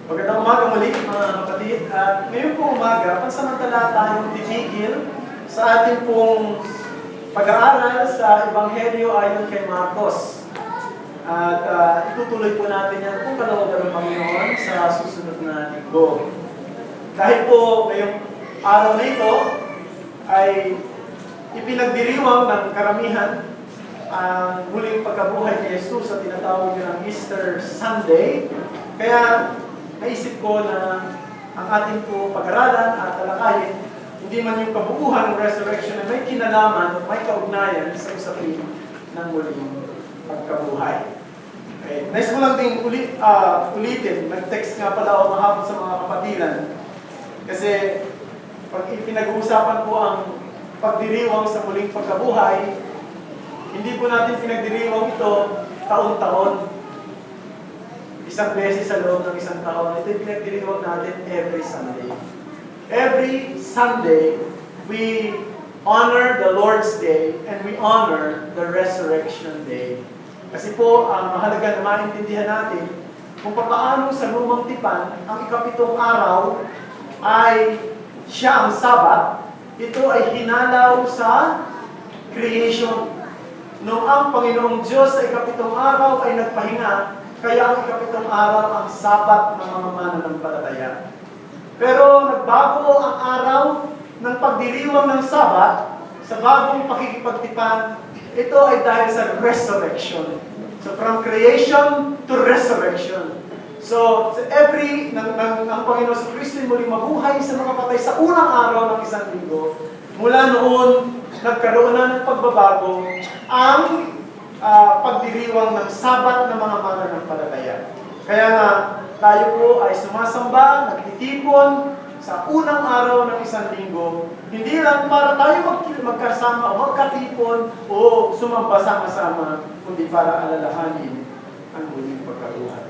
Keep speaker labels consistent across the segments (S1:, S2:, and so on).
S1: Magandang umaga muli mga kapatid. At ngayon pong umaga, pansamantala tayong titigil sa ating pong pag-aaral sa Ebanghelyo ayon kay Marcos. At itutuloy po natin yan kung kalooban ng Panginoon sa susunod na linggo. Dahil po ngayong araw na ito ay ipinagdiriwang ng karamihan ang muling pagkabuhay ni Jesus sa tinatawag nilang Easter Sunday. Kaya naisip ko na ang ating po pag-aralan at talakayin, hindi man yung kabuuhan ng resurrection na may kinalaman, may kaugnayan sa usapin ng muling pagkabuhay. Okay. Nais ko lang din ulitin, nag-text nga pala ako mahapon sa mga kapatiran. Kasi pag pinag-uusapan po ang pagdiriwang sa muling pagkabuhay, hindi po natin pinagdiriwang ito taon-taon. Isang beses sa loob ng isang taon. Ito yung pinagdiriwang natin every Sunday. Every Sunday, we honor the Lord's Day and we honor the Resurrection Day. Kasi po, ang mahalaga na maintindihan natin kung paano sa lumang tipan, ang ikapitong araw ay siya ang Sabat. Ito ay hinalaw sa creation. Noong ang Panginoong Diyos sa ikapitong araw ay nagpahinga, kaya ang ikapitong araw ang Sabat ng mga mananampalataya. Pero nagbago ang araw ng pagdiriwang ng Sabat sa bagong pakikipagtipan. Ito ay dahil sa resurrection. So from creation to resurrection. So ang Panginoon sa Kristo muling mabuhay sa mga patay sa unang araw ng isang linggo. Mula noon, nagkaroon na ng pagbabago ang pagdiriwang ng Sabat ng mga mananampalataya. Kaya nga, tayo po ay sumasamba, nagtitipon sa unang araw ng isang linggo, hindi lang para tayo magkasama o magkatipon o sumamba sama-sama, kundi para alalahanin ang muling pagkabuhay.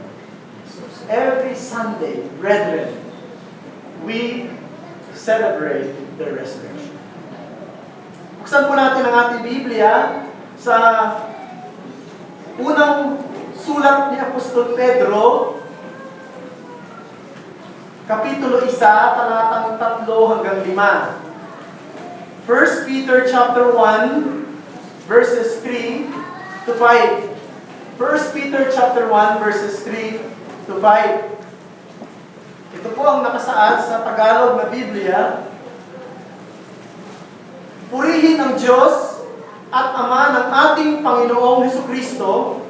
S1: So, every Sunday, brethren, we celebrate the resurrection. Buksan po natin ang ating Biblia sa unang sulat ni Apostol Pedro, Kapitulo 1, talatang 3 hanggang 5. 1 Peter chapter 1, verses 3 to 5. 1 Peter chapter 1, verses 3 to 5. Ito po ang nakasaad sa Tagalog na Biblia. Purihin ang Diyos at Ama ng ating Panginoong Hesukristo,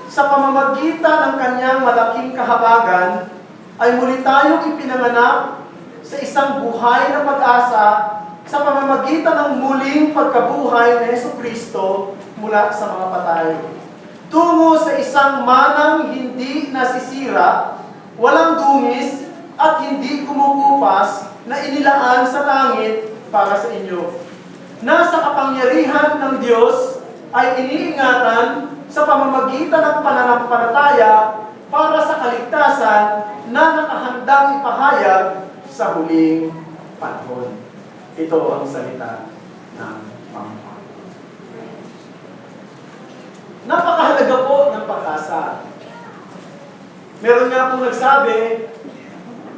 S1: sa pamamagitan ng Kanyang malaking kahabagan, ay muli tayong ipinanganak sa isang buhay na pag-asa sa pamamagitan ng muling pagkabuhay ni Hesukristo mula sa mga patay. Tungo sa isang manang hindi nasisira, walang dungis, at hindi kumukupas na inilaan sa langit para sa inyo. Nasa kapangyarihan ng Diyos ay iniingatan sa pamamagitan ng pananampalataya para sa kaligtasan na nakahandang ipahayag sa huling panahon. Ito ang salita ng Panginoon. Napakahalaga po ng pag-asa. Meron nga pong nagsabi,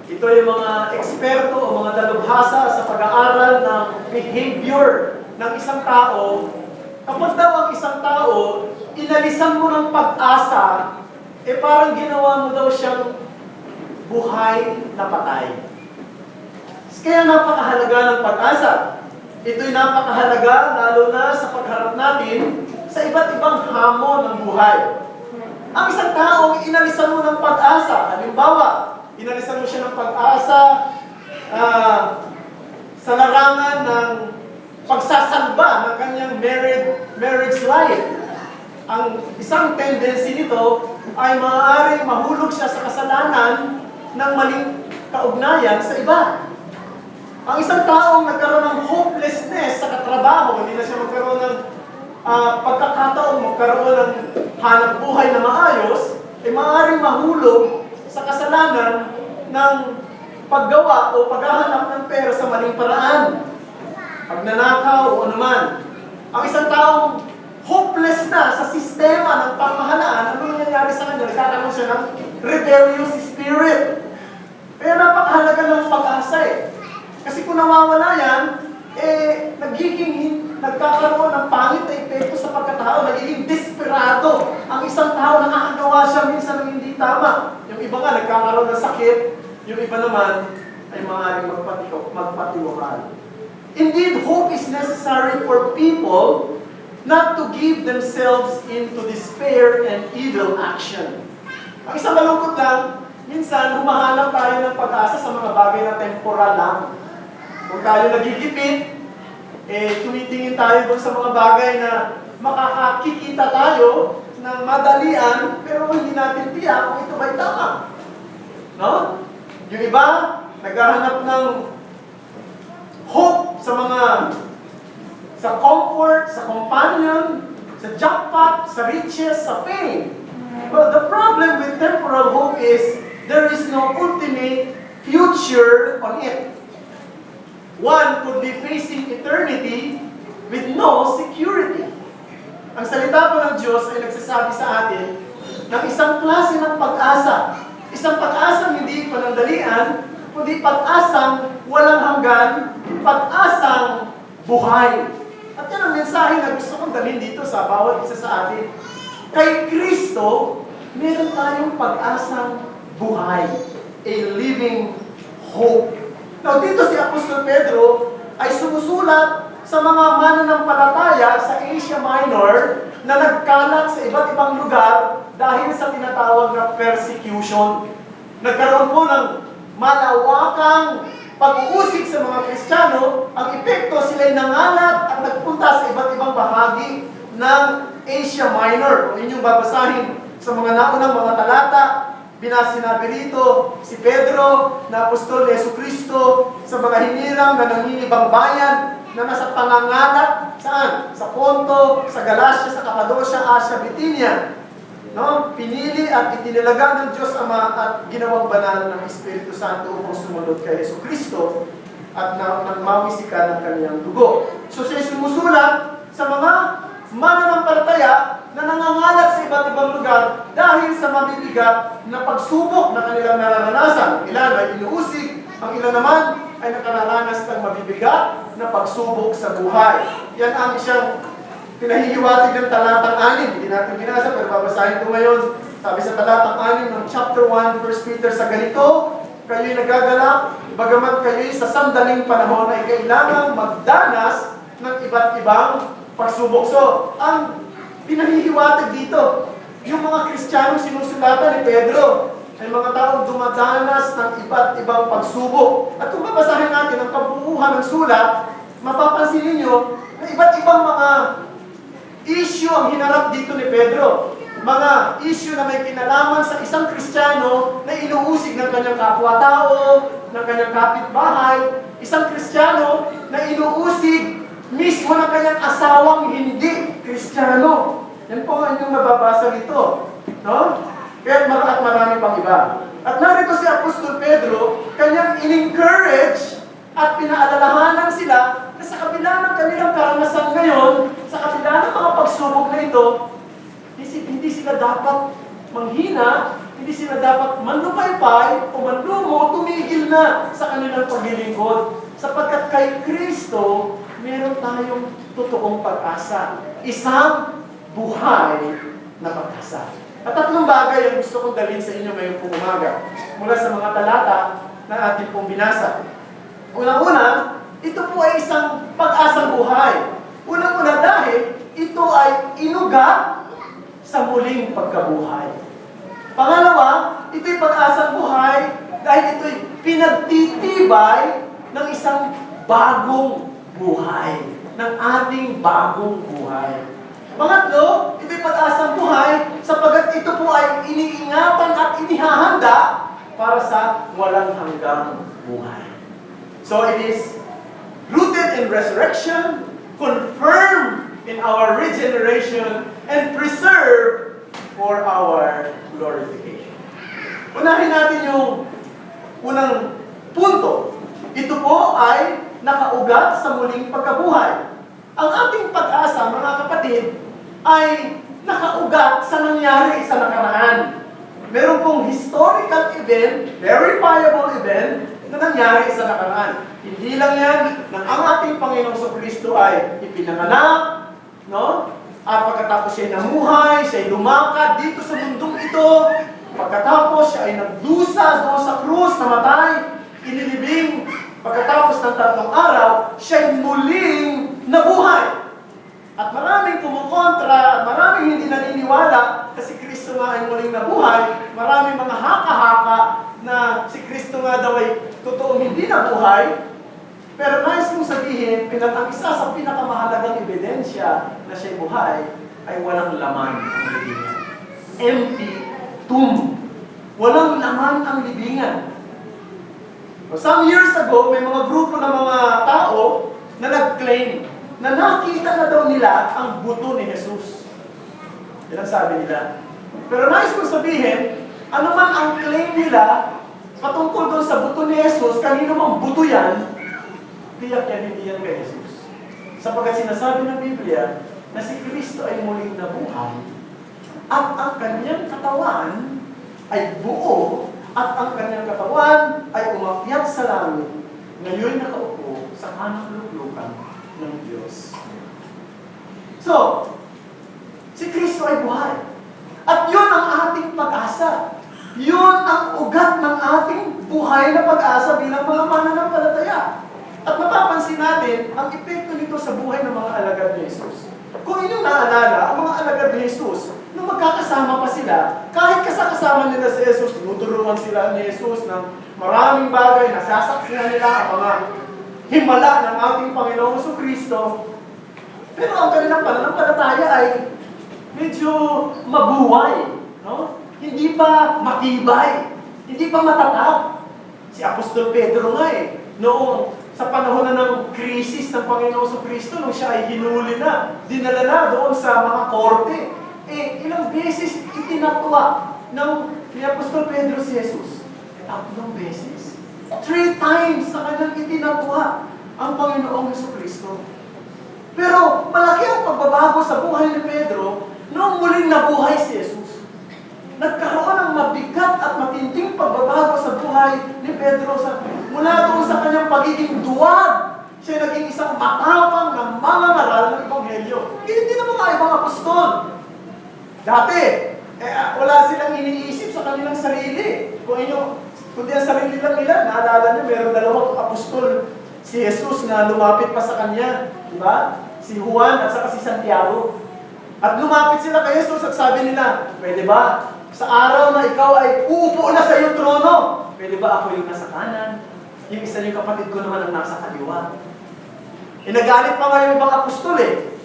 S1: ito yung mga eksperto o mga dalubhasa sa pag-aaral ng behavior ng isang tao. Kapag daw ang isang tao, inalisan mo ng pag-asa, parang ginawa mo daw siyang buhay na patay. Kaya napakahalaga ng pag-asa. Ito'y napakahalaga lalo na sa pagharap natin sa iba't ibang hamon ng buhay. Ang isang taong inalisan mo ng pag-asa, halimbawa, inalisan mo siya ng pag-asa sa larangan ng pagsasalba ng kanyang marriage life. Ang isang tendency nito ay maaaring mahulog siya sa kasalanan ng maling kaugnayan sa iba. Ang isang taong nagkaroon ng hopelessness sa katrabaho, hindi na siya magkaroon ng pagkakataong magkaroon ng hanap buhay na maayos, maaaring mahulog sa kasalanan ng paggawa o paghahanap ng pera sa maling paraan. Pagnanakaw o anuman. Ang isang taong hopeless na sa sistema ng pamahalaan, ano nangyayari sa kanya? Nagkakaroon siya ng rebellious spirit. Kaya napakahalaga ng pag-asa eh. Kasi kung nawawala yan, nagkakaroon ng pangit na epekto sa pagkatao, nagiging desperado. Ang isang tao nakakagawa siya minsan ng hindi tama. Yung iba nga nagkakaroon ng sakit, yung iba naman ay maaaring magpatiwakal. Indeed, hope is necessary for people not to give themselves into despair and evil action. Ang isang malungkot lang, minsan humahanap tayo ng pag-asa sa mga bagay na temporal lang. Kung tayo nagigipit, tumitingin tayo doon sa mga bagay na makakakikita tayo ng madalian, pero hindi natin tiyak kung ito ba'y tama. No? Yung iba, naghahanap ng hope sa comfort, sa companion, sa jackpot, sa riches, sa fame. Well, the problem with temporal hope is there is no ultimate future on it. One could be facing eternity with no security. Ang salita po ng Diyos ay nagsasabi sa atin ng isang klase ng pag-asa. Isang pag-asang hindi panandalian, kundi pag-asang walang hanggan, pag-asang buhay. At yan ang mensahe na gusto kong dalhin dito sa bawat isa sa atin. Kay Kristo, meron tayong pag-asang buhay. A living hope. Now, dito si Apostol Pedro ay sumusulat sa mga mananampalataya sa Asia Minor na nagkalat sa iba't ibang lugar dahil sa tinatawag na persecution. Nagkaroon po ng malawakang pag-uusig sa mga Kristiyano, ang epekto sila'y nangalat at nagpunta sa iba't ibang bahagi ng Asia Minor. Kung inyong babasahin sa mga naunang mga talata, sinabi rito si Pedro na apostol ni Jesucristo sa mga hinirang na nanginibang bayan na nasa pangangalat, saan? Sa Ponto, sa Galacia, sa Cappadocia, Asia, Bithynia. No? Pinili at itinilaga ng Diyos Ama at ginawang banal ng Espiritu Santo upang sumunod kay Jesucristo at nagmawisikan ng kanyang dugo. So siya sumusulat sa mga mananampalataya na nangangalat sa iba't ibang lugar dahil sa mabibigat na pagsubok na kanilang nararanasan. Ilan ay inuusig, ang ilan naman ay nakararanas ng mabibigat na pagsubok sa buhay. Yan ang isang pinahihiwatig ng talatang 6. Hindi natin binasa, pero babasahin ko ngayon. Sabi sa talatang 6 ng chapter 1, 1 Peter, sa ganito, kayo'y nagagalak, bagamat kayo'y sa sandaling panahon ay kailangang magdanas ng iba't ibang pagsubok. So, ang pinahihiwatig dito, yung mga Kristiyanong sinusulatan ni Pedro, ay mga taong dumadanas ng iba't ibang pagsubok. At kung babasahin natin ang kabuuhan ng sulat, mapapansin ninyo na iba't ibang mga issue ang hinarap dito ni Pedro. Mga issue na may kinalaman sa isang Kristiyano na inuusig ng kanyang kapwa-tao, ng kanyang kapitbahay, isang Kristiyano na inuusig mismo ng kanyang asawang hindi Kristiyano. Yan po ang inyong mababasa dito. No? Kaya at marami pang iba. At narito si Apostol Pedro, kanyang in-encourage at pinaalalahanan sila na sa kabila ng kanilang karanasan ngayon, sa kabila ng mga pagsubok na ito, hindi sila dapat manghina, hindi sila dapat manlupaypay o manlumo, tumigil na sa kanilang paglilingkod. Sapagkat kay Kristo, meron tayong totoong pag-asa. Isang buhay na pag-asa. At tatlong bagay ang gusto kong dalhin sa inyo ngayong pong umaga mula sa mga talata na ating pong binasa. Unang-una, ito po ay isang pag-asang buhay. Unang-una dahil ito ay inuga sa muling pagkabuhay. Pangalawa, ito'y pag-asang buhay dahil ito'y pinagtitibay ng isang bagong buhay, ng ating bagong buhay. Pangatlo, ito'y pag-asang buhay sapagat ito po ay iniingatan at inihahanda para sa walang hanggang buhay. So it is rooted in resurrection, confirmed in our regeneration, and preserved for our glorification. Unahin natin yung unang punto. Ito po ay nakaugat sa muling pagkabuhay. Ang ating pag-asa, mga kapatid, ay nakaugat sa nangyari sa nakaraan. Meron pong historical event, verifiable event, na nangyari sa nakaraan. Hindi lang yan na ang ating Panginoong Kristo ay ipinanganak, no? At pagkatapos siya ay namuhay, siya ay lumakad dito sa mundong ito, pagkatapos siya ay nagdusa doon sa krus, namatay, inilibing, pagkatapos ng 3 araw, siya ay muling nabuhay. At maraming kumukontra, maraming hindi naniniwala kasi Kristo nga ay muling nabuhay, maraming mga haka-haka na si Kristo nga daw ay totoong hindi nabuhay. Pero nais kong sabihin, ang isa sa pinakamahalagang ebidensya na siya buhay ay walang laman ang libingan. Empty tomb. Walang laman ang libingan. Some years ago, may mga grupo ng mga tao na nag-claim na nakita na daw nila ang buto ni Jesus. Yan ang sabi nila. Pero nais kong sabihin, ano man ang claim nila patungkol doon sa buto ni Jesus, kanino mang buto yan, tiyak yan, hindi yan kay Jesus. Sapagkat sinasabi ng Biblia na si Kristo ay muling nabuhay at ang kanyang katawan ay buo at ang kanyang katawan ay umakyat sa langit. Ngayon nakaupo sa kanang luklukan ng Diyos. So, si Kristo ay buhay. At yun ang ating pag-asa. Yun ang ugat ng ating buhay na pag-asa bilang mga mananampalataya. At mapapansin natin ang epekto nito sa buhay ng mga alagad ni Jesus. Kung inyong naalala, ang mga alagad ni Jesus, nung magkakasama pa sila, kahit kasama nila si Jesus, tinuturuan sila ni Jesus ng maraming bagay, nasasaksihan nila ang mga himala ng ating Panginoong Kristo. Pero ang kanilang pananampalataya ay medyo mabuhay, no? Hindi pa matibay, hindi pa matatag. Si Apostol Pedro nga noong sa panahon na ng krisis ng Panginoong Kristo, nung siya ay hinuli na, dinala na doon sa mga korte, ilang beses itinatwa ni Apostol Pedro si Jesus? 3 beses. 3 times na kanyang itinatwa ang Panginoong Kristo. Pero malaki ang pagbabago sa buhay ni Pedro noong muling nabuhay si Jesus. Nagkaroon ng mabigat at matinding pagbabago sa buhay ni Pedro mula doon sa kanyang pagiging duwag. Siya naging isang matapang na mangangaral ng Ebanghelyo. Hindi na mga ibang apostol. Dati, wala silang iniisip sa kanilang sarili. Kundi ang sarili lang nila, naalala niyo, meron 2 apostol si Jesus na lumapit pa sa kanya. Diba? Si Juan at saka si Santiago. At lumapit sila kay Jesus at sabi nila, pwede ba? Sa araw na ikaw ay uupo na sa iyong trono, pwede ba ako yung nasa kanan? Yung isa yung kapatid ko naman ang nasa kaliwa. Nagalit pa nga yung ibang apostol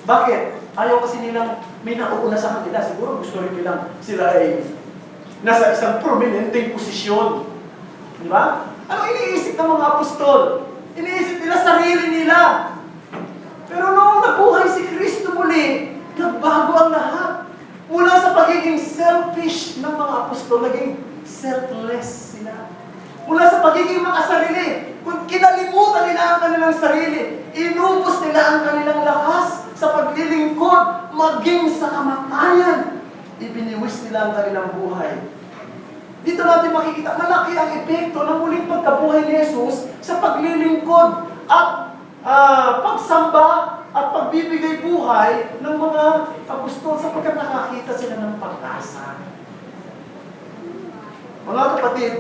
S1: Bakit? Ayaw kasi nilang may nauuna sa kanila. Siguro gusto rin nilang sila ay nasa isang prominenteng posisyon. Di ba? Ano iniisip ng mga apostol? Iniisip nila sarili nila. Pero noong nabuhay si Kristo muli, nagbago ang lahat. Mula sa pagiging selfish ng mga apostol, naging selfless sila. Mula sa pagiging makasarili, kung kinalimutan nila ang kanilang sarili, inubos nila ang kanilang lakas sa paglilingkod, maging sa kamatayan. Ibiniwis nila ang kanilang buhay. Dito natin makikita, malaki ang epekto ng muling pagkabuhay ni Jesus sa paglilingkod at pagsamba at pagbibigay buhay ng mga apostol sapagkat nakakita sila ng pag-asa. Mga kapatid,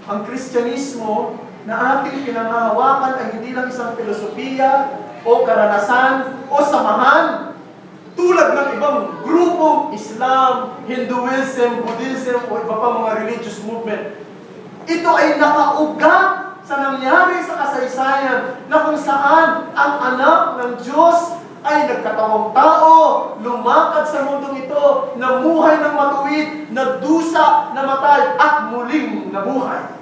S1: ang Kristyanismo na ating pinangahawakan ay hindi lang isang filosofiya o karanasan o samahan tulad ng ibang grupong Islam, Hinduism, Buddhism o iba pa mga religious movement. Ito ay nakaugat sa nangyari sa kasaysayan na kung saan ang anak ng Diyos ay nagkatawang tao, lumakad sa mundong ito, namuhay ng matuwid, nagdusa, namatay, at muling nabuhay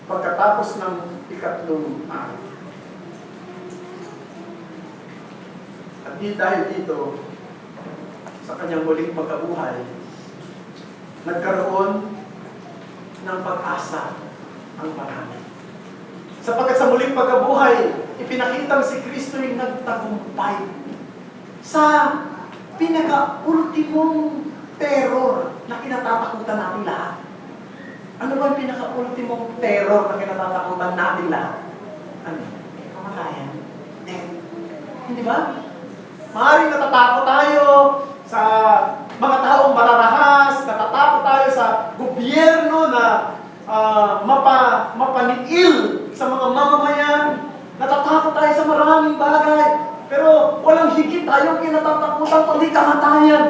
S1: pagkatapos ng 3 araw. At dahil dito, sa kanyang muling pagkabuhay, nagkaroon ng pag-asa ang marami. Sapagkat sa muling pagkabuhay, ipinakitang si Kristo yung nagtagumpay sa pinaka-ultimong terror na kinatatakutan natin lahat. Ano ba yung pinaka-ultimong terror na kinatatakutan natin lahat? Ano? Kamatayan. Hindi ba? Maaaring natatakot tayo sa mga taong mararahas, natatakot tayo sa gobyerno na mapaniil sa mga mamamayan, natatakot tayo sa maraming bagay, pero walang higit tayong kinatatakutan kundi kamatayan.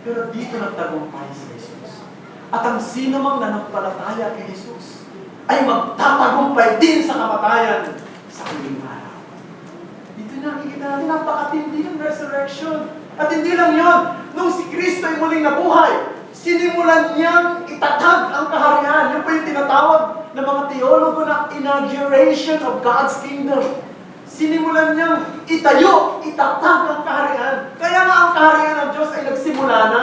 S1: Pero dito nagtagumpay si Jesus. At ang sino mang nanampalataya kay Jesus ay magtatagumpay din sa kamatayan sa huling araw. Dito nakikita natin, napakatindi ng resurrection. At hindi lang yon, nung si Kristo ay muling nabuhay, sinimulan niyang itatag ang kaharian. Yun pa yung tinatawag ng mga teologo na inauguration of God's kingdom. Sinimulan niyang itayo, itatag ang kaharian. Kaya nga ang kaharian ng Diyos ay nagsimula na.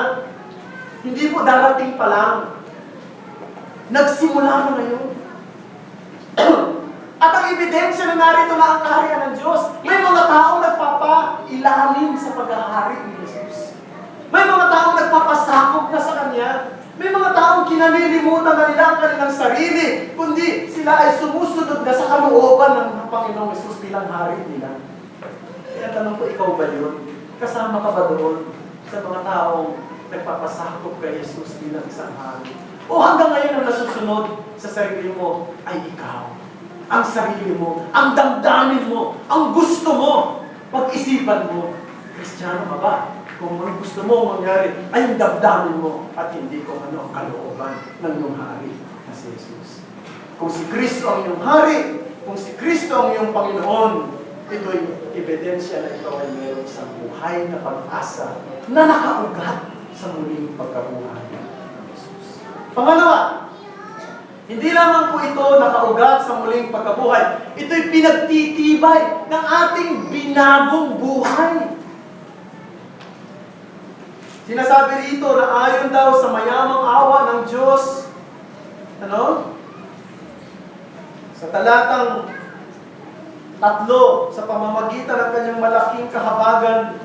S1: Hindi po darating pa lang. Nagsimula na ngayon. At ang ebidensya na narito na ang kaharian ng Diyos, may mga taong nagpapailalim sa paghahari ni Jesus. May mga taong nagpapasakop na sa Kanya. May mga taong kinalilimutan na nila ang kanilang sarili, kundi sila ay sumusunod na sa kalooban ng Panginoong Jesus bilang hari nila. Kaya tanong ko, ikaw ba yun? Kasama ka ba doon sa mga taong nagpapasakop kay Jesus bilang isang hari? O hanggang ngayon ang nasusunod sa sarili mo ay ikaw. Ang sarili mo, ang damdamin mo, ang gusto mo, pag-isipan mo, Kristiyano ka ba? Kung ang gusto mo mangyari ay yung damdamin mo at hindi kung ano ang kalooban ng iyong hari na si Jesus. Kung si Kristo ang iyong hari, kung si Kristo ang iyong Panginoon, ito'y ebidensya na ikaw ay meron sa buhay na pag-asa na nakaugat sa muling pagkabuhay ng Jesus. Pangalawa, hindi lamang po ito nakaugat sa muling pagkabuhay. Ito'y pinagtitibay ng ating binagong buhay. Sinasabi rito na ayon daw sa mayamang awa ng Diyos, sa talatang 3, sa pamamagitan ng kanyang malaking kahabagan,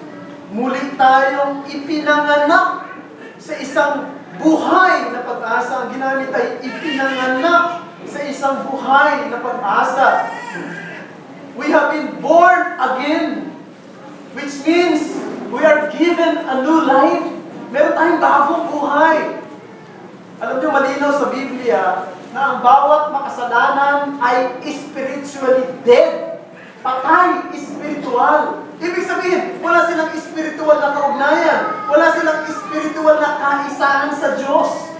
S1: muli tayong ipinanganak sa isang buhay na pag-asa. Ang ginamit ay ipinanganak sa isang buhay na pag-asa. We have been born again, which means we are given a new life. Meron tayong bagong buhay. Alam niyo, malinaw sa Biblia na ang bawat makasalanan ay spiritually dead. Patay, spiritual. Ibig sabihin, wala silang spiritual na kaugnayan. Wala silang spiritual na kaisahan sa Diyos.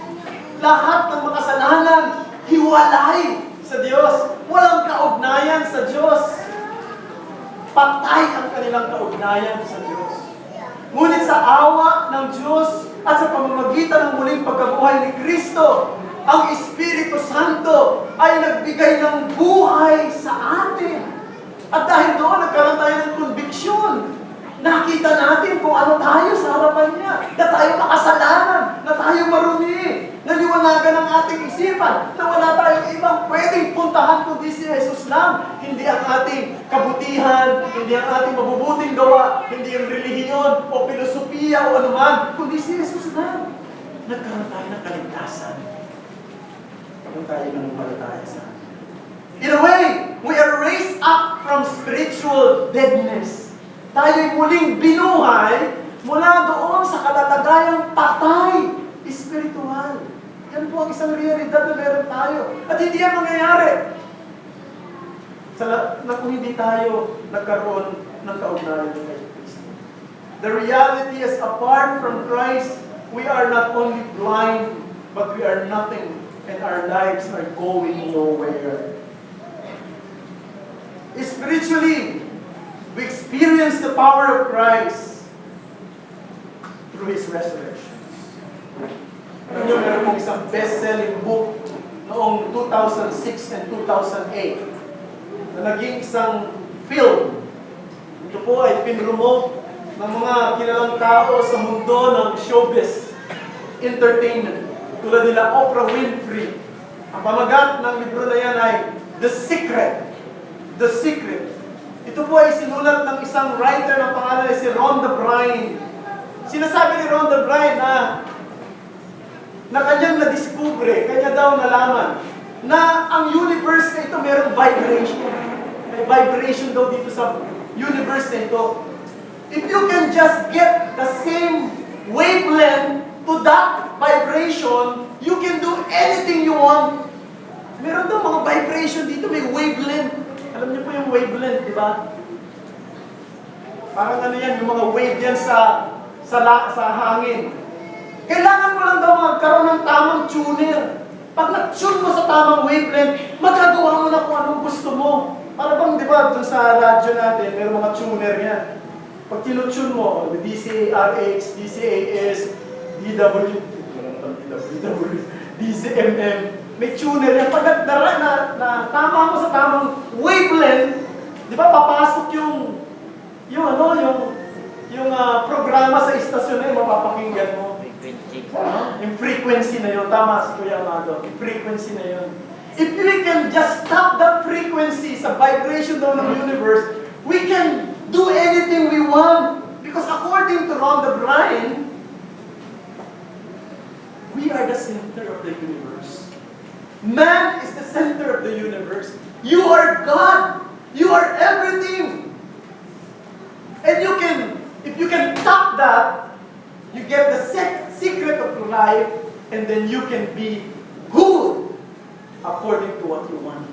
S1: Lahat ng makasalanan, hiwalay sa Diyos. Walang kaugnayan sa Diyos. Patay ang kanilang kaugnayan sa Diyos. Ngunit sa awa ng Diyos at sa pamamagitan ng muling pagkabuhay ni Kristo, ang Espiritu Santo ay nagbigay ng buhay sa atin. At dahil doon, nagkaroon tayo ng conviction. Nakita natin kung ano tayo sa harapan niya. Na tayo makasalanan, na tayo marumi. Naliwanagan ang ating isipan, na wala tayong ibang pwedeng puntahan kundi si Jesus lang. Hindi ang ating kabutihan, hindi ang ating mabubuting gawa, hindi ang relihiyon o filosofiya o anuman, kundi si Jesus lang. Nagkaroon tayo ng kaligtasan. Kung tayo nanampalataya sa atin. In a way, we are raised up from spiritual deadness. Tayo'y muling binuhay mula doon sa kalalagayang patay, spiritual. Yan po ang isang realidad na meron tayo. At hindi yan mangyayari kung hindi tayo nagkaroon ng kaugnayan kay Kristo. The reality is, apart from Christ, we are not only blind, but we are nothing, and our lives are going nowhere. Spiritually, we experience the power of Christ through His resurrection. Alam niyo, meron pong isang best-selling book noong 2006 and 2008 na naging isang film. Ito po ay pinromote ng mga kilalang tao sa mundo ng showbiz entertainment, tulad nila Oprah Winfrey. Ang pamagat ng libro na yan ay The Secret. The Secret. Ito po ay sinulat ng isang writer na pangalan ay si Rhonda Byrne. Sinasabi ni Rhonda Byrne na na kanyang nadiskubre, kanya daw nalaman, na ang universe na ito mayroong vibration. May vibration daw dito sa universe na ito. If you can just get the same wavelength to that vibration, you can do anything you want. Meron daw mga vibration dito, may wavelength. Alam niyo po yung wavelength, di ba? Parang ano yan, yung mga wave yan sa hangin. Kailangan mo lang daw magkaroon ng tamang tuner. Pag nag-tune mo sa tamang wavelength, magagawa mo na kung anong gusto mo. Para bang, di ba, dun sa radyo natin, meron mga tuner yan. Pag tinutune mo, DCARH, DCAS, DW, DCMM, may tuner yan. Pag na tama mo sa tamang wavelength, di ba, papasok yung programa sa istasyon na yun, mapapakinggan mo. Yung frequency na yun, tama si Kuya Amado, yung frequency na yun. If we can just stop that frequency sa vibration daw ng universe, we can do anything we want. Because according to Rhonda Bryan, we are the center of the universe. Man is the center of the universe. You are God. You are everything. And if you can tap that, you get the secret of life, and then you can be good according to what you want.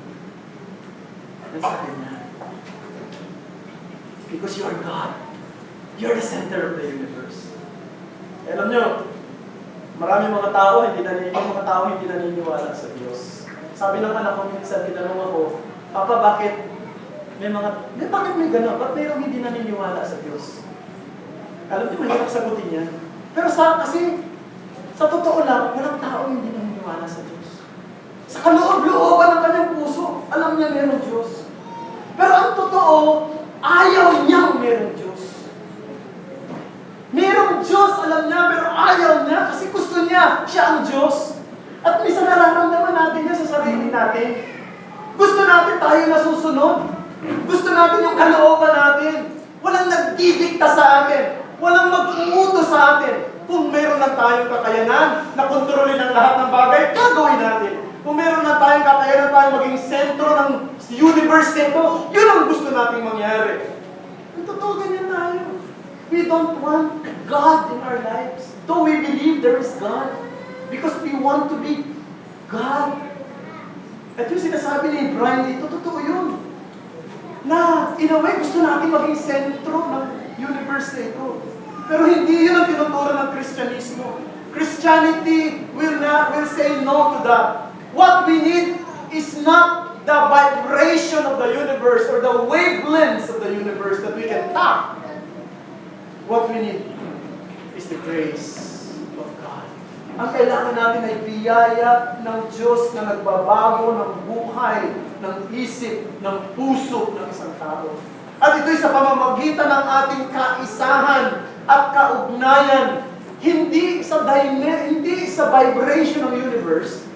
S1: Nasa kanya. Because you are God. You are the center of the universe. Alam nyo, maraming mga tao hindi naniniwala sa Diyos. Sabi ng anak ko minsan, tinanong ako, Papa, bakit may gano'n? Ba't mayroong hindi naniniwala sa Diyos? Alam niyo, mahirap sagutin yan. Pero kasi, sa totoo lang, walang tao hindi naniniwala sa Diyos. Sa kaloob-looban ng kanyang puso, alam niya mayroong Diyos. Pero ang totoo, ayaw niyang mayroong Diyos. Mayroong Diyos, alam niya, pero ayaw niya kasi gusto niya, siya ang Diyos. At minsan nararamdaman natin yan sa sarili natin. Gusto natin tayo nasusunod. Gusto natin yung kalooban natin. Walang nagdidikta sa atin. Walang mag-uutos sa atin. Kung meron lang tayong kakayanan na kontrolin ang lahat ng bagay, gagawin natin. Kung meron lang tayong kakayanan tayong maging sentro ng universe nito, yun ang gusto nating mangyari. Ang totoo, ganyan tayo. We don't want God in our lives. Though we believe there is God. Because we want to be God. At yung sinasabi ni Brian dito, totoo yun. Na, in a way, gusto natin maging sentro ng universe na ito. Pero hindi yun ang tinuturo ng Kristyanismo. Christianity will say no to that. What we need is not the vibration of the universe or the wavelengths of the universe that we can tap. What we need is the grace of God. Ang kailangan natin ay biyaya ng Diyos na nagbabago ng buhay, ng isip, ng puso ng isang tao. At ito'y sa pamamagitan ng ating kaisahan at kaugnayan, hindi sa vibration ng universe,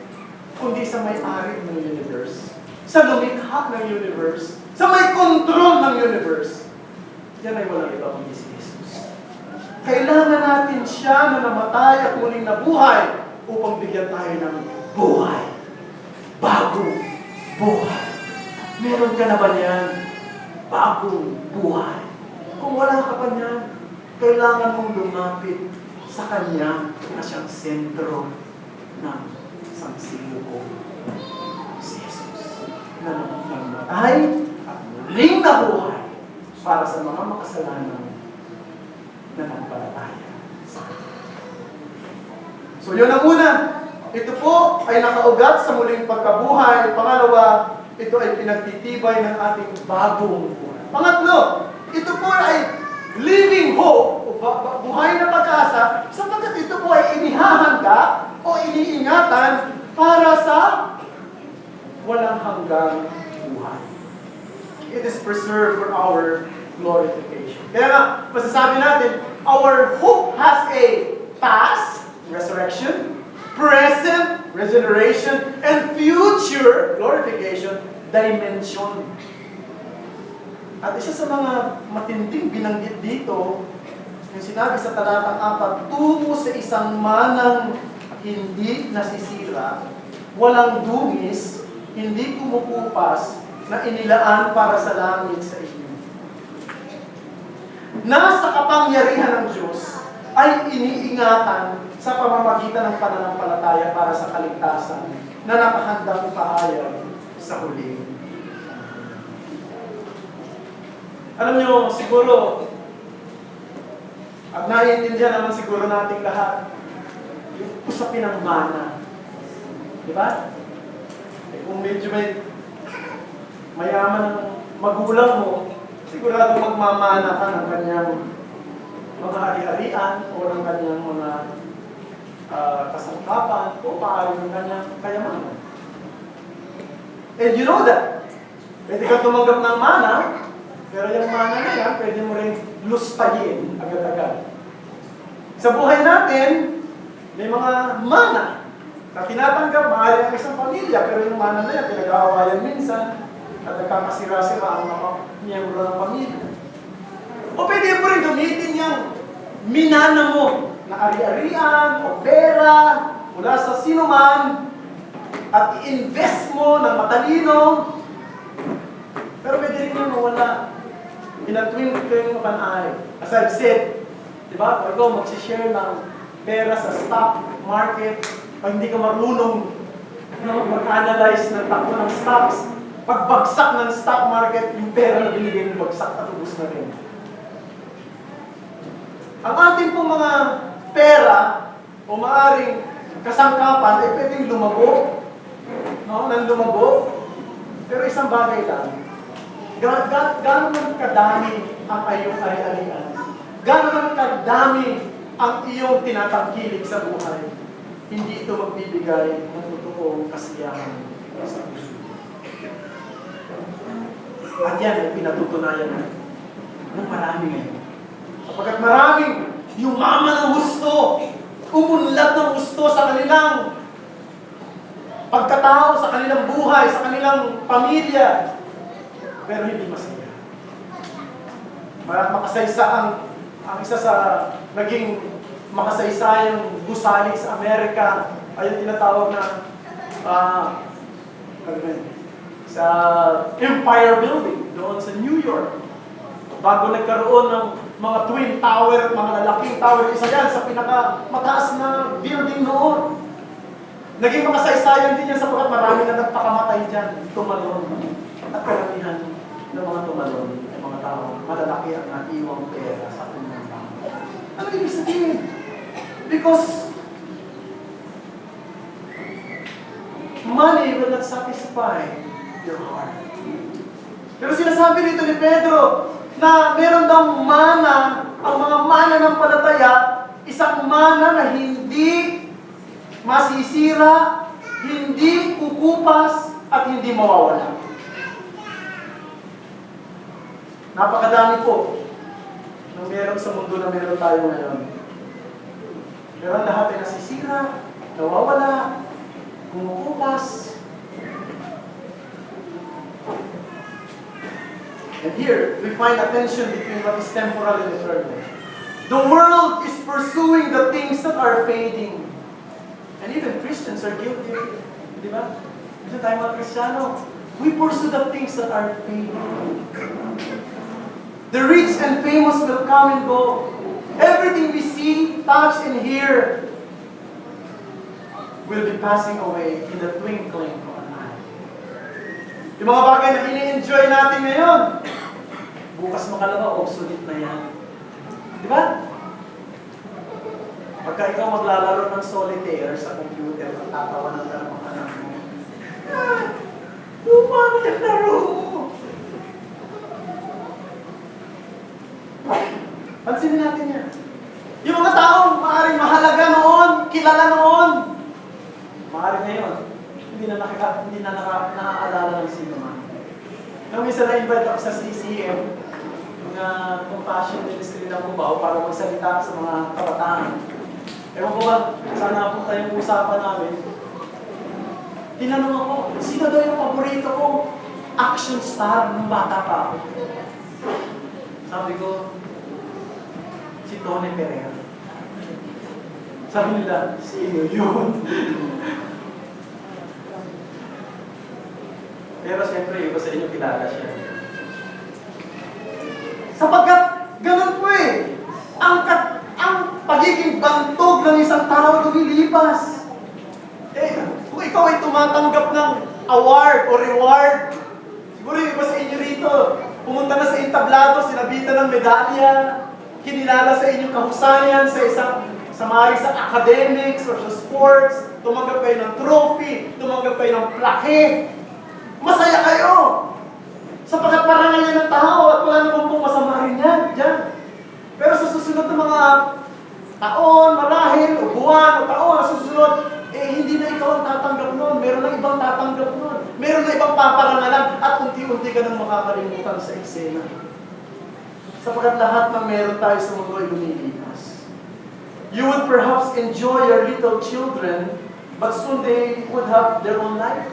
S1: kundi sa may-ari ng universe, sa lumikha ng universe, sa may control ng universe. Yan ay walang iba kundi si Jesus. Kailangan natin siya na namatay at muling nabuhay upang bigyan tayo ng buhay. Bagong buhay. Meron ka na ba niyan? Bagong buhay. Kung wala ka pa niyan, kailangan mong lumapit sa Kanya na siyang sentro ng sangsiluko. Si Jesus na namatay at muling nabuhay para sa mga makasalanan na nagpalataya sa Kanya. So yun ang una. Ito po ay nakaugat sa muling pagkabuhay. Pangalawa, ito ay pinagtitibay ng ating bagong buhay. Pangatlo, ito po ay living hope, o buhay na pag-asa, sapagkat ito po ay inihahanda o iniingatan para sa walang hanggang buhay. It is preserved for our glorification. Kaya nga, masasabi natin, our hope has a past, resurrection, present, regeneration, and future, glorification, dimension. At isa sa mga matinding binanggit dito, yung sinabi sa talatang 4, tungo sa isang manang hindi nasisira, walang dungis, hindi kumukupas, na inilaan para sa langit sa inyo. Nasa kapangyarihan ng Diyos ay iniingatan sa pamamagitan ng pananampalataya para sa kaligtasan na nakahandang ipahayag sa huli. Alam nyo, siguro, at naiintindihan naman siguro nating lahat, yung usapin ng mana. Di ba? Kung medyo mayaman ng magulang mo, sigurado magmamana ka ng kanyang mga ari-arian o ng kanyang mga kasangkapan o paari ng kanyang kayamanan. And you know that. Pwede ka tumanggap ng mana, pero yung mana na yan, pwede mo rin lustahin agad-agad. Sa buhay natin, may mga mana na tinatanggap, maaari ang isang pamilya, pero yung mana na yan, pinag-aawayan minsan, at nagkakasira-sira ang mga miyembro ng pamilya. O pwede mo rin gamitin yung minana mo na ari-arian o pera mula sa sinuman at i-invest mo ng matalino. Pero pwede rin yung mawala. Pinatwin ko yung panay. As I've said, di ba? Kung ikaw magsishare ng pera sa stock market, pag hindi ka marunong mag-analyze ng takbo ng stocks, pagbagsak ng stock market, yung pera na binigay mo bagsak at ubus na rin. Ang ating pong mga pera o maaaring kasangkapan ay pwedeng lumago, no? Nang lumago. Pero isang bagay lang, gano'n man kadami ang iyong ari-arian, gano'n man kadami ang iyong tinatangkilik sa buhay, hindi ito magbibigay ng totoong kasiyahan sa puso. At yan ay pinatutunayan ng marami ngayon. Kapagkat maraming yumaman ng gusto, umunlad ng gusto sa kanilang pagkatao, sa kanilang buhay, sa kanilang pamilya, pero hindi masaya. Makasaysa ang isa sa naging makasaysayang gusali sa Amerika ay yung tinatawag na sa Empire Building doon sa New York. Bago nagkaroon ng mga twin tower, mga lalaking tower, isa yan sa pinakamataas na building noon. Naging makasaysayan din yan sapagkat marami na nagpakamatay dyan, tumalon. At karamihan ng mga tumalon ay mga tao, malalaki ang naiwang pera sa unang tao. Ano ibig sabihin? Because money will not satisfy your heart. Pero sinasabi dito ni Pedro na meron daw mana, ang mga mana ng palataya, isang mana na hindi masisira, hindi kukupas, at hindi mawawala. Napakadami po ng meron sa mundo na meron tayo ngayon. Pero ang lahat ay nasisira, nawawala, kumukupas. And here, we find a tension between what is temporal and eternal. The world is pursuing the things that are fading. And even Christians are guilty. Di ba? Ito tayo mga Kristiyano. We pursue the things that are fading. The rich and famous will come and go. Everything we see, touch, and hear will be passing away in the twinkling of an eye. Yung mga bagay na ini-enjoy natin ngayon, bukas makalawa, obsolete na yan. Di ba? Pagka ikaw maglalaro ng solitaire sa computer, tatawanan ka ng mga anak mo. Luma na yung laro mo. Pansinin natin yan. Yung mga taong maaaring mahalaga noon, kilala noon, maaaring ngayon, hindi na naaalala ng sino man. Nung isa na-invite ako sa CCM, mga compassion ministry ng Cubao para magsalita sa mga kabataan. Ewan ko ba, sana po tayong usapan namin. Tinanong ako, sino daw yung paborito ko? Action star nung bata pa ako. Sabi ko, si Tony Pereira. Sabi nila, sino yun? Pero siyempre, iba sa inyo kilala siya. Sapagkat, ganun po eh. Ang pagiging bantog ng isang tao lumilipas. Kung ikaw ay tumatanggap ng award o reward, siguro yung iba sa inyo rito, pumunta na sa entablado, sinabitan ng medalya, kinilala sa inyong kahusayan sa academics or sa sports, tumanggap kayo ng trophy, tumanggap kayo ng plaque. Masaya kayo! Sapagkat parangal yan ng tao at wala naman pong masama rin yan dyan. Pero sa susunod ng mga taon, marahil, o buwan, o taon na susunod, hindi na ikaw ang tatanggap nun. Meron na ibang tatanggap nun. Meron na ibang paparangalan at unti-unti ka nang makakalimutan sa eksena. Sapagkat lahat ng meron tayo sa mundo ay lumilipas. You would perhaps enjoy your little children, but soon they would have their own life.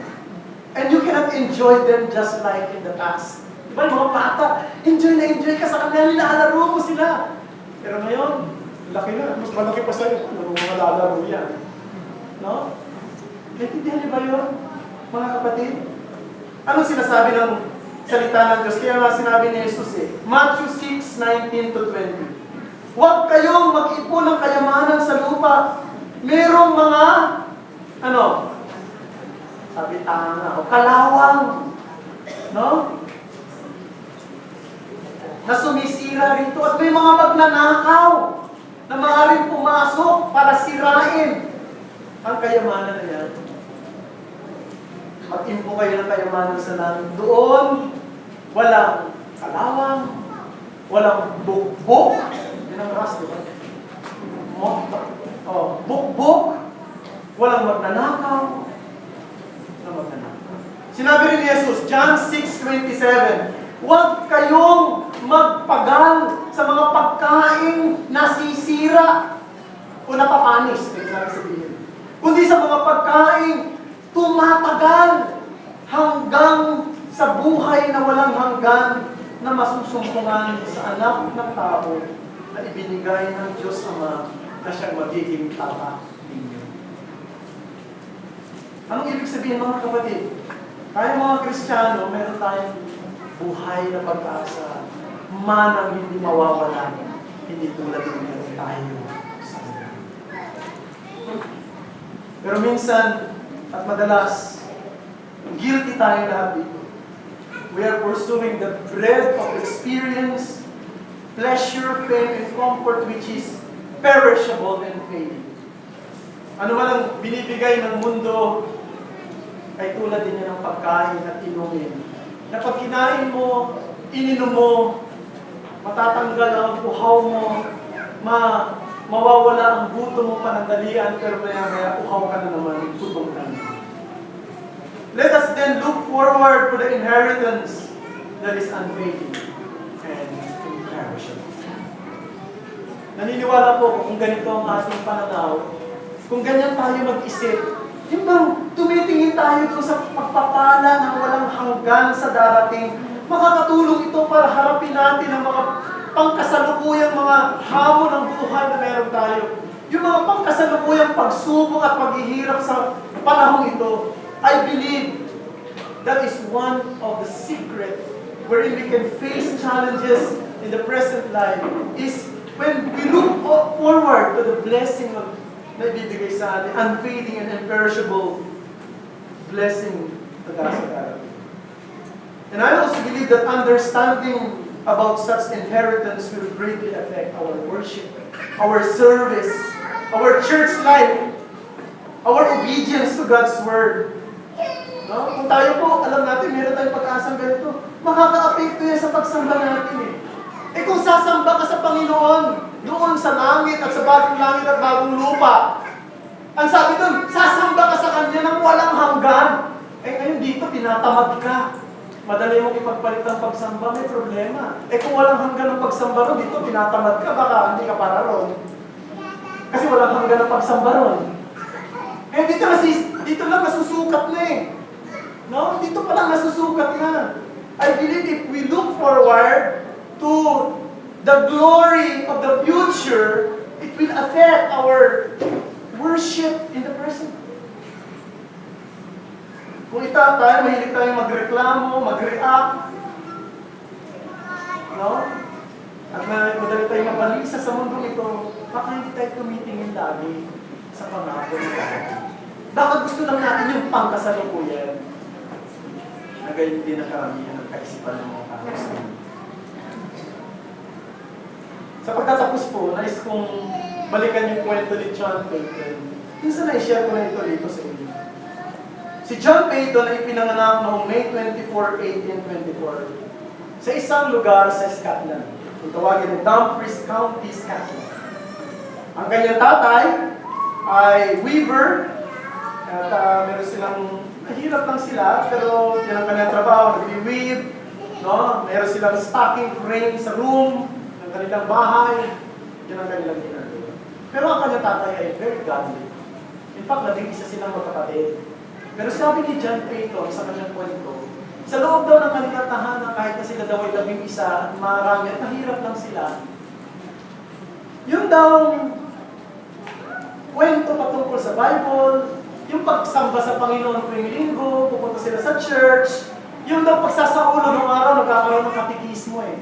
S1: And you cannot enjoy them just like in the past. Diba yung mga bata, enjoy ka sa kanila, nilalaro mo sila. Pero ngayon, laki na, mas malaki pa sa'yo, mga lalaro yan. No? Naintindihan niyo ba yun, mga kapatid? Anong sinasabi ng salita ng Diyos? Kaya nga sinabi ni Jesus Matthew 6:19-20. Huwag kayong mag-ipon ng kayamanan sa lupa. Merong mga, sabi tanga, o kalawang, no? Na sumisira rito. At may mga magnanakaw na maaaring pumasok para sirain ang kayamanan na yan. Mag-impo kayo ng kayamanan sa langit. Doon, walang kalawang, walang bukbok. Yan ang ras, di ba? Bukbok, walang magnanakaw. Sinabi rin ni Jesus, John 6:27, huwag kayong magpagal sa mga pagkain nasisira o napapanis, kundi sa mga pagkain tumatagal hanggang sa buhay na walang hanggan na masusumpungan sa anak ng tao na ibinigay ng Diyos Ama na siyang magiging tapat ninyo. Anong ibig sabihin, mga kapatid? Tayo mga Kristiyano, meron tayong buhay na pag-asa, manang hindi mawawala, hindi tulad ng meron tayo sa mundo. Pero minsan, at madalas, guilty tayo lahat dito. We are pursuing the bread of experience, pleasure, fame, and comfort which is perishable and fading. Ano man ang binibigay ng mundo, ay tulad din yan ng pagkain at inumin. Na pag kinain mo, ininom mo, matatanggal ang uhaw mo, mawawala ang gutom mo panandalian, pero maya-maya uhaw ka na naman, gutom ka na. Let us then look forward to the inheritance that is unfading and imperishable. Naniniwala po kung ganito ang ating pananaw, kung ganyan tayo mag-isip, yung bang tumitingin tayo doon sa pagpapala ng walang hanggan sa darating, makakatulong ito para harapin natin ang mga pangkasalukuyang mga hamon ng buhay na meron tayo. Yung mga pangkasalukuyang pagsubok at paghihirap sa panahong ito, I believe that is one of the secret wherein we can face challenges in the present life is when we look forward to the blessing of na ibibigay sa atin, unfading and imperishable blessing na nasa darating. And I also believe that understanding about such inheritance will greatly affect our worship, our service, our church life, our obedience to God's Word. No? Kung tayo po, alam natin, meron tayong pag-asang ganito, makaka-apekto yan sa pagsamba natin kung sasamba ka sa Panginoon, doon sa langit at sa bagong langit at bagong lupa, ang sabi doon, sasamba ka sa Kanya ng walang hanggan. Ngayon dito, tinatamad ka. Madali mong ipagpalit ang pagsamba, may problema. Kung walang hanggan ng pagsamba ron, dito, tinatamad ka, baka hindi ka para ron. Kasi walang hanggan ng pagsamba ron. Dito lang nasusukat na No? Dito pa lang nasusukat na. I believe if we look forward to the glory of the future, it will affect our worship in the present. Kung itatay, mahilig tayong magreklamo, mag-react, no? At madali tayong mabalisa sa mundong ito, baka hindi tayo tumitingin lagi sa pangako ng God. Baka gusto lang natin yung pangkasalukuyan na gayon din ang karamihan ng kaisipan ng mga tao sa mundo. Sa pagtatapos po, nais kong balikan yung kwento ni John Payton. Minsan na-share ko na ito dito sa inyo. Si John Payton ay pinanganak noong May 24, 1824 sa isang lugar sa Scotland. Kung tawagin ng Dumfries County, Scotland. Ang kanyang tatay ay weaver at meron silang, mahirap lang sila, pero yan ang kanyang trabaho, nag-weave, no? Meron silang stocking frame sa room ng kanilang bahay, yan ang kanilang ginagawa. Pero ang kanyang tatay ay very godly. In fact, naging isa silang magkapatid. Pero sabi ni John Payton sa kanyang kwento, sa loob daw ng kanilang tahanan, kahit na sila daw ay 11 at marami at mahirap lang sila, yun daw kwento patungkol sa Bible, yung pagsamba sa Panginoon tuwing linggo, pupunta sila sa church, yung daw pagsasaulo ng araw, nagkakaroon ng katekismo eh.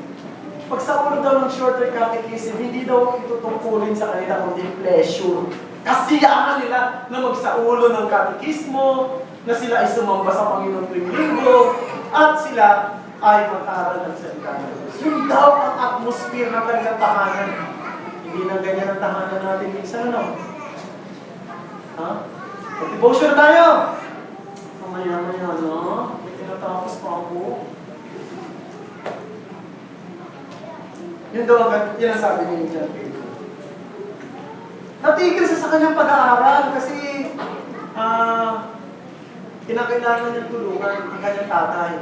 S1: Pagsaulo daw ng shorter catechism, hindi daw ito tungkulin sa kanila kundi pleasure. Kasiyahan nila na magsaulo ng katekismo, na sila ay sumamba sa Panginoon tuwing linggo, at sila ay mag-aaral ng salita ng Diyos. Yun daw ang atmosphere ng kanilang tahanan. Hindi na ganyan ang tahanan natin minsan, ano? Ha? Mag-devotion tayo! Mamaya-maya, no? May tinatapos pa ako. Yun daw, yun ang sabi ni John Payton. Natigil siya sa kanyang pag-aaral kasi kinakailangan niyang tulungan ang kanyang tatay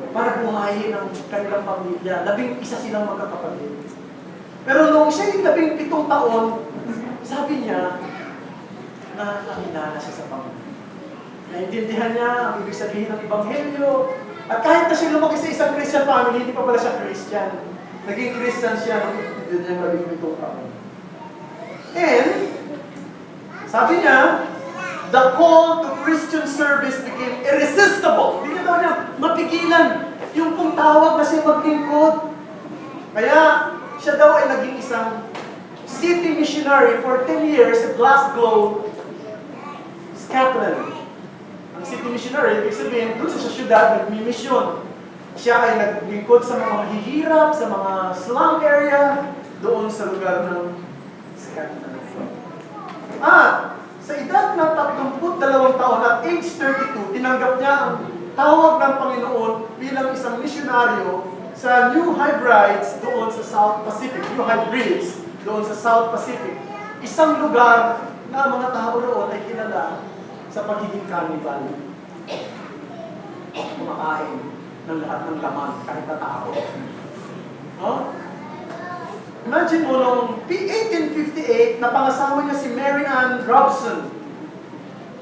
S1: para buhayin ang kanilang pamilya. 11 silang magkakapatid. Pero nung siya yung 17 taon, sabi niya, nakakilala siya sa Panginoon. Naintindihan niya ang ibig sabihin ng Ebanghelyo. At kahit na siya lumaki sa isang Christian family, hindi pa pala siya Christian. Naging Christian siya nung hindi niya 17 taon. And, sabi niya, the call to Christian service became irresistible. Hindi na daw niya mapigilan yung pong tawag na siya maglingkod. Kaya, siya daw ay naging isang city missionary for 10 years sa Glasgow, Scotland. Ang city missionary, ibig sabihin, doon sa syudad, nagmi-mission. Siya ay naglingkod sa mga mahihirap, sa mga slum area, doon sa lugar ng Scotland. At sa edad ng 32 taon at age 32, tinanggap niya ang tawag ng Panginoon bilang isang misyonaryo sa New Hebrides doon sa South Pacific. New Hebrides doon sa South Pacific. Isang lugar na ang mga tao roon ay kilala sa pagiging carnival. Kumakain ng lahat ng laman, kahit na tao. No? Imagine mo, noong 1858, napangasawa niya si Mary Ann Robson.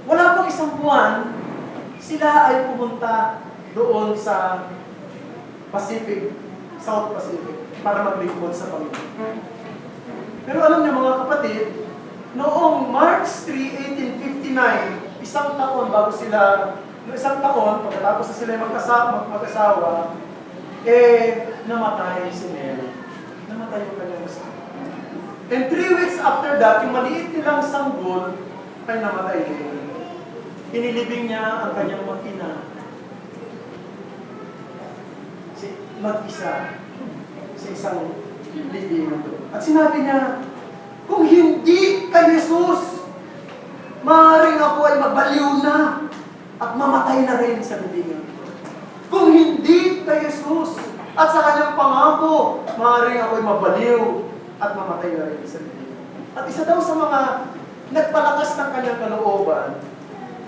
S1: Wala pang isang buwan, sila ay pumunta doon sa Pacific, South Pacific, para maglingkod sa Panginoon. Pero alam niyo mga kapatid, noong March 3, 1859, isang taon bago sila, isang taon, pagkatapos na sila mag-asawa, namatay si Mary. Namatay yung kanyang asawa. And 3 weeks after that, yung maliit nilang sanggol ay namatay din. Inilibing niya ang kanyang mag-ina. Mag-isa sa isang libingan doon. At sinabi niya, kung hindi kay Jesus, maaaring ako ay mabaliw na at mamatay na rin sa libingan. Kung hindi kay Jesus at sa kanyang pangako, maaaring ako ay mabaliw at mamatay na rin sa libingan. At isa daw sa mga nagpalakas ng kanyang kalooban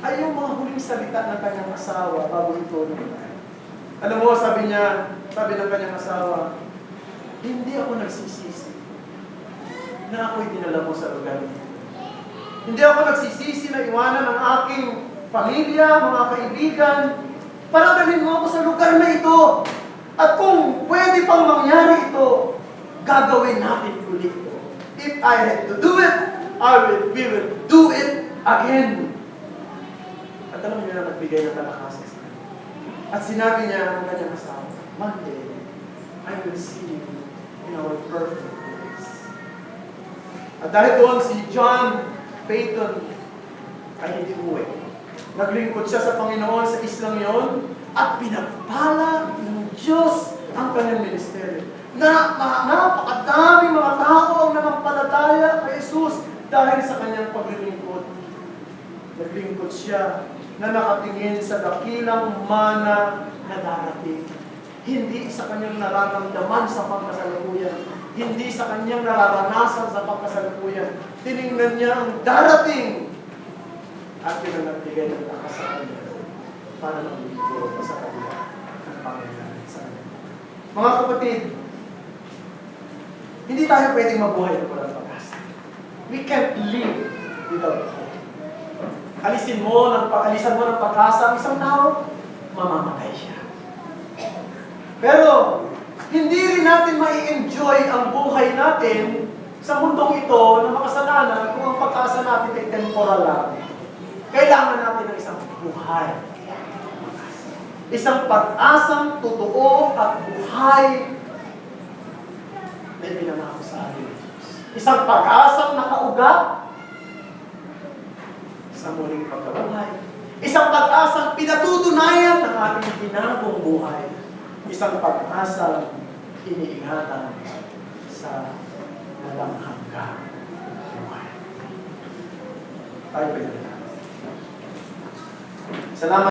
S1: ay yung mga huling salita ng kanyang asawa bago ito namatay. Alam mo, sabi ng kanyang asawa, hindi ako nagsisisi na ako'y dinala mo sa lugar niyo. Hindi ako nagsisisi na iwanan ang aking pamilya, mga kaibigan, para dalhin mo ako sa lugar na ito. At kung pwede pang mangyari ito, gagawin natin ulit ito. If I had to do it, we will do it again. At alam niyo na nagbigay ng kalakasan sa kanya. At sinabi niya ng kanyang asawa, Monday, I will see you in our perfect place. At dahil doon si John Peyton ay hindi uwi. Naglingkod siya sa Panginoon sa islang yon at pinagpala ng Diyos ang kanyang ministeryo. Napakadaming mga tao ang nanampalataya kay Jesus dahil sa kanyang paglilingkod. Naglingkod siya na nakatingin sa dakilang mana na darating. Hindi sa kanyang nararamdaman sa pagkasalukuyan. Hindi sa kanyang nararanasan sa pagkasalukuyan. Tiningnan niya ang darating at pinanagbigay ng lakas sa kanya para maglingkod sa kabila ng Panginoon sa kanya. Mga kapatid, hindi tayo pwedeng mabuhay ng walang pag-asa. We can't live without hope. Alisan mo ng pag-asa ang isang tao, mamamatay siya. Pero, hindi rin natin mai-enjoy ang buhay natin sa mundong ito na makasalanan kung ang pag-asa natin ay temporal lang. Kailangan natin ng isang buhay. Isang pag-asang totoo at buhay na pinangako sa atin. Isang pag-asang nakaugat sa muling pagkabuhay. Isang pag-asang pinatutunayan ng ating ginagong buhay. Isang pag-asang iniingatan sa walang hanggang buhay. Tayo ba yun? Salamat.